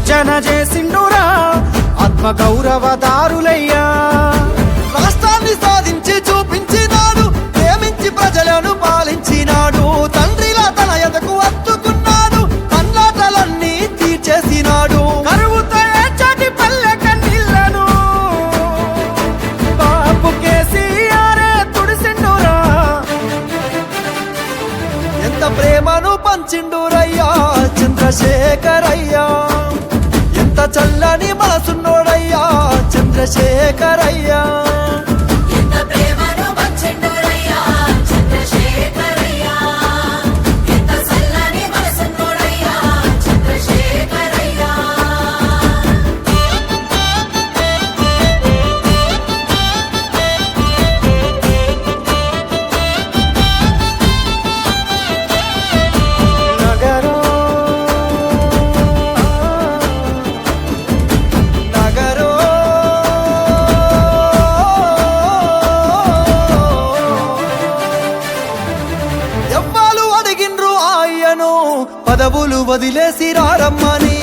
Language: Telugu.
గర్జన చేసిండురా ఆత్మ గౌరవదారులయ్యా. రాష్ట్రాన్ని సాధించి చూపించినాడు, ప్రేమించి ప్రజలను పాలించినాడు. తండ్రిలా తన ఎదకు అత్తుకున్నాడు, కన్నాటలన్నీ తీర్చేసినాడు. కరువుతో ఏడ్చటి పల్లె కన్నీళ్లను బాపు కేసీఆరే తుడిసిండురా. ఎంత ప్రేమను పంచిండురయ్యా చంద్రశేఖరయ్యా, ఎంత చల్లని మనసున్నోడయ్యా చంద్రశేఖరయ్యా. పదవులు వదిలేసి రారమ్మని